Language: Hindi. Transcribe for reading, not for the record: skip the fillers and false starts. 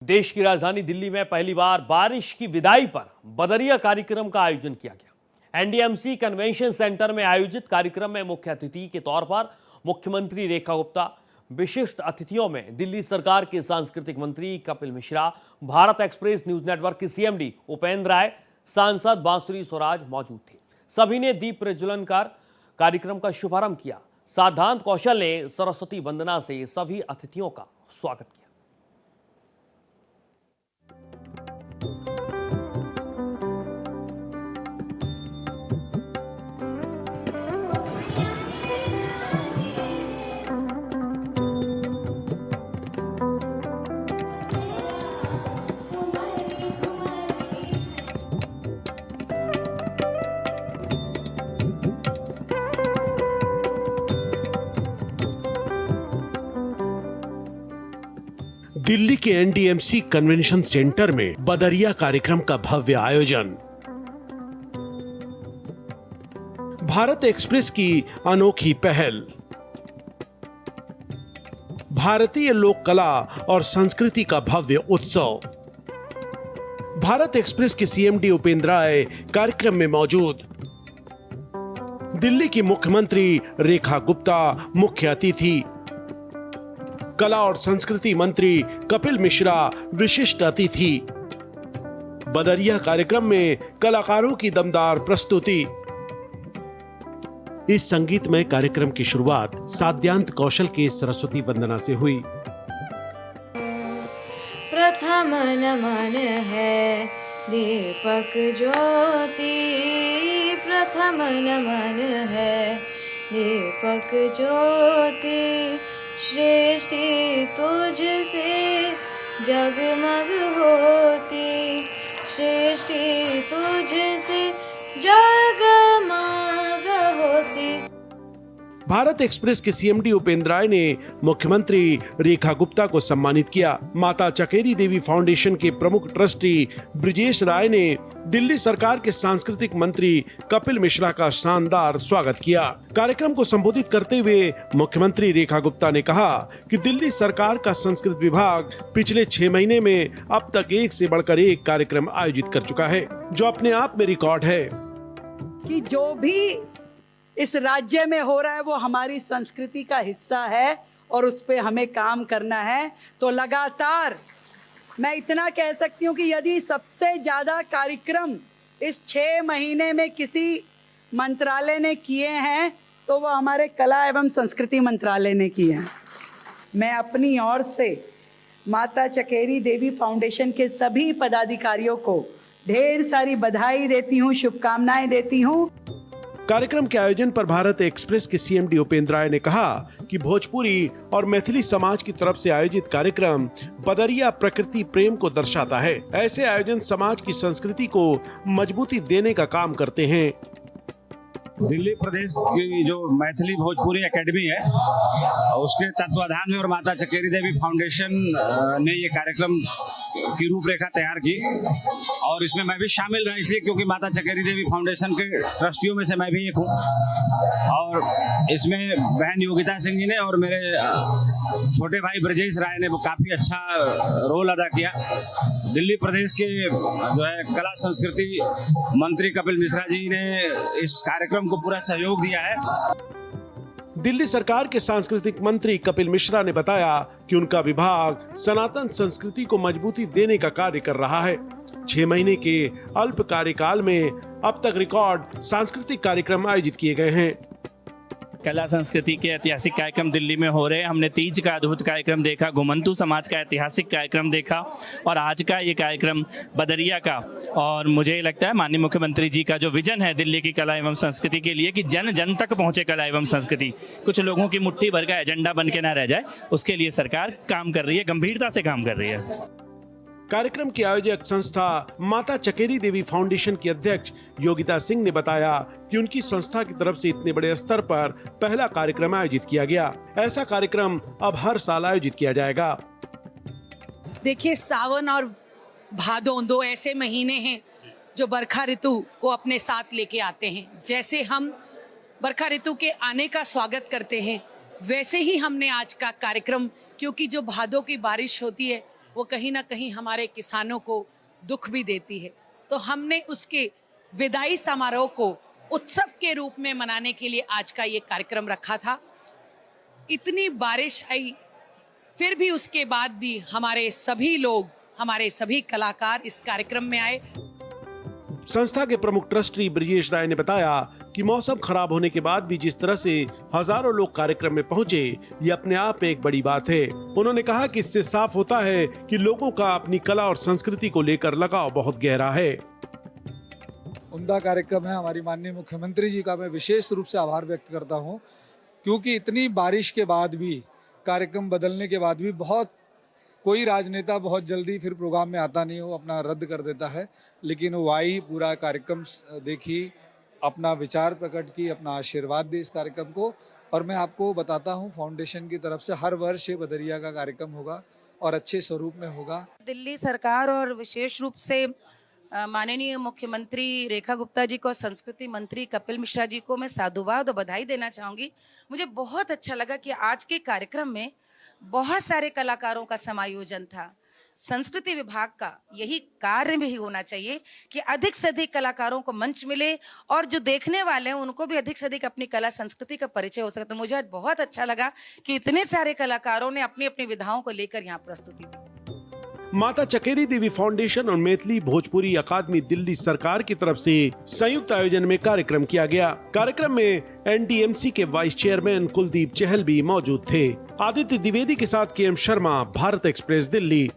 देश की राजधानी दिल्ली में पहली बार बारिश की विदाई पर बदरिया कार्यक्रम का आयोजन किया गया। एनडीएमसी कन्वेंशन सेंटर में आयोजित कार्यक्रम में मुख्य अतिथि के तौर पर मुख्यमंत्री रेखा गुप्ता, विशिष्ट अतिथियों में दिल्ली सरकार के सांस्कृतिक मंत्री Kapil Mishra, Bharat express news network के सीएमडी उपेंद्र राय, सांसद बांसुरी स्वराज मौजूद थे। सभी ने दीप प्रज्वलन कर कार्यक्रम का शुभारंभ किया। सिद्धांत कौशल ने सरस्वती वंदना से सभी अतिथियों का स्वागत किया। दिल्ली के एनडीएमसी कन्वेंशन सेंटर में बदरिया कार्यक्रम का भव्य आयोजन। भारत एक्सप्रेस की अनोखी पहल। भारतीय लोक कला और संस्कृति का भव्य उत्सव। भारत एक्सप्रेस के सीएमडी उपेंद्र राय कार्यक्रम में मौजूद। दिल्ली की मुख्यमंत्री रेखा गुप्ता मुख्य अतिथि। कला और संस्कृति मंत्री कपिल मिश्रा विशिष्ट अतिथि। बदरिया कार्यक्रम में कलाकारों की दमदार प्रस्तुति। इस संगीतमय कार्यक्रम की शुरुआत सिद्धांत कौशल के सरस्वती वंदना से हुई। प्रथम नमन है दीपक ज्योति, प्रथम नमन है दीपक ज्योति, सृष्टि तुझसे जगमग होती, सृष्टि तुझसे जगमग होती। भारत एक्सप्रेस के सीएमडी उपेंद्र राय ने मुख्यमंत्री रेखा गुप्ता को सम्मानित किया। माता चकेरी देवी फाउंडेशन के प्रमुख ट्रस्टी ब्रिजेश राय ने दिल्ली सरकार के सांस्कृतिक मंत्री कपिल मिश्रा का शानदार स्वागत किया। कार्यक्रम को संबोधित करते हुए मुख्यमंत्री रेखा गुप्ता ने कहा कि दिल्ली सरकार का संस्कृत विभाग पिछले 6 महीने में अब तक एक से बढ़कर एक कार्यक्रम आयोजित कर चुका है, जो अपने आप में रिकॉर्ड है। कि जो भी इस राज्य में हो रहा है वो हमारी संस्कृति का हिस्सा है और उस पे हमें काम करना है। तो लगातार मैं इतना कह सकती हूँ कि यदि सबसे ज्यादा कार्यक्रम इस 6 महीने में किसी मंत्रालय ने किए हैं तो वो हमारे कला एवं संस्कृति मंत्रालय ने किए हैं। मैं अपनी ओर से माता चकेरी देवी फाउंडेशन के सभी पदाधिकारियों को ढेर सारी बधाई देती हूँ, शुभकामनाएं देती हूँ। कार्यक्रम के आयोजन पर भारत एक्सप्रेस के सीएमडी उपेंद्र राय ने कहा कि भोजपुरी और मैथिली समाज की तरफ से आयोजित कार्यक्रम बदरिया प्रकृति प्रेम को दर्शाता है। ऐसे आयोजन समाज की संस्कृति को मजबूती देने का काम करते हैं। दिल्ली प्रदेश की जो मैथिली भोजपुरी एकेडमी है उसके तत्वाधान में और माता चकेरी देवी फाउंडेशन ने ये कार्यक्रम की रूपरेखा तैयार की और इसमें मैं भी शामिल रहा इसलिए क्योंकि माता चकेरी देवी फाउंडेशन के ट्रस्टियों में से मैं भी एक हूँ और इसमें बहन योगिता सिंह जी ने और मेरे छोटे भाई ब्रजेश राय ने काफी अच्छा रोल अदा किया। दिल्ली प्रदेश के जो है कला संस्कृति मंत्री कपिल मिश्रा जी ने इस कार्यक्रम को पूरा सहयोग दिया है। दिल्ली सरकार के सांस्कृतिक मंत्री कपिल मिश्रा ने बताया कि उनका विभाग सनातन संस्कृति को मजबूती देने का कार्य कर रहा है। 6 महीने के अल्प कार्यकाल में अब तक रिकॉर्ड सांस्कृतिक कार्यक्रम आयोजित किए गए हैं। कला संस्कृति के ऐतिहासिक कार्यक्रम दिल्ली में हो रहे हैं। हमने तीज का अद्भुत कार्यक्रम देखा, घुमंतू समाज का ऐतिहासिक कार्यक्रम देखा और आज का ये कार्यक्रम बदरिया का। और मुझे लगता है माननीय मुख्यमंत्री जी का जो विजन है दिल्ली की कला एवं संस्कृति के लिए कि जन जन तक पहुंचे कला एवं संस्कृति, कुछ लोगों की मुट्ठी भर का एजेंडा बन के ना रह जाए, उसके लिए सरकार काम कर रही है, गंभीरता से काम कर रही है। कार्यक्रम की आयोजक संस्था माता चकेरी देवी फाउंडेशन की अध्यक्ष योगिता सिंह ने बताया कि उनकी संस्था की तरफ से इतने बड़े स्तर पर पहला कार्यक्रम आयोजित किया गया। ऐसा कार्यक्रम अब हर साल आयोजित किया जाएगा। देखिए, सावन और भादों 2 ऐसे महीने हैं जो बरखा ऋतु को अपने साथ लेके आते हैं। जैसे हम बरखा ऋतु के आने का स्वागत करते हैं वैसे ही हमने आज का कार्यक्रम, क्योंकि जो भादों की बारिश होती है वो कहीं ना कहीं हमारे किसानों को दुख भी देती है। तो हमने उसके विदाई समारोह को उत्सव के रूप में मनाने के लिए आज का ये कार्यक्रम रखा था। इतनी बारिश आई, फिर भी उसके बाद भी हमारे सभी लोग, हमारे सभी कलाकार इस कार्यक्रम में आए। संस्था के प्रमुख ट्रस्टी ब्रिजेश राय ने बताया कि मौसम खराब होने के बाद भी जिस तरह से हजारों लोग कार्यक्रम में पहुंचे, ये अपने आप में एक बड़ी बात है। उन्होंने कहा कि इससे साफ होता है कि लोगों का अपनी कला और संस्कृति को लेकर लगाव बहुत गहरा है। उम्दा कार्यक्रम है। हमारी माननीय मुख्यमंत्री जी का मैं विशेष रूप से आभार व्यक्त करता हूं, क्योंकि इतनी बारिश के बाद भी, कार्यक्रम बदलने के बाद भी कोई राजनेता बहुत जल्दी फिर प्रोग्राम में आता नहीं हो, अपना रद्द कर देता है। लेकिन वो आई, पूरा कार्यक्रम देखी, अपना विचार प्रकट की, अपना आशीर्वाद दी इस कार्यक्रम को। और मैं आपको बताता हूं, फाउंडेशन की तरफ से हर वर्ष ये बदरिया का कार्यक्रम होगा और अच्छे स्वरूप में होगा। दिल्ली सरकार और विशेष रूप से माननीय मुख्यमंत्री रेखा गुप्ता जी को, संस्कृति मंत्री कपिल मिश्रा जी को मैं साधुवाद और बधाई देना चाहूँगी। मुझे बहुत अच्छा लगा कि आज के कार्यक्रम में बहुत सारे कलाकारों का समायोजन था। संस्कृति विभाग का यही कार्य भी होना चाहिए कि अधिक से अधिक कलाकारों को मंच मिले और जो देखने वाले हैं उनको भी अधिक से अधिक अपनी कला संस्कृति का परिचय हो सके। तो मुझे आज बहुत अच्छा लगा कि इतने सारे कलाकारों ने अपनी अपनी विधाओं को लेकर यहाँ प्रस्तुति दी। माता चकेरी देवी फाउंडेशन और मैथिली भोजपुरी अकादमी दिल्ली सरकार की तरफ से संयुक्त आयोजन में कार्यक्रम किया गया। कार्यक्रम में एनडीएमसी के वाइस चेयरमैन कुलदीप चहल भी मौजूद थे। आदित्य द्विवेदी के साथ केएम शर्मा, भारत एक्सप्रेस, दिल्ली।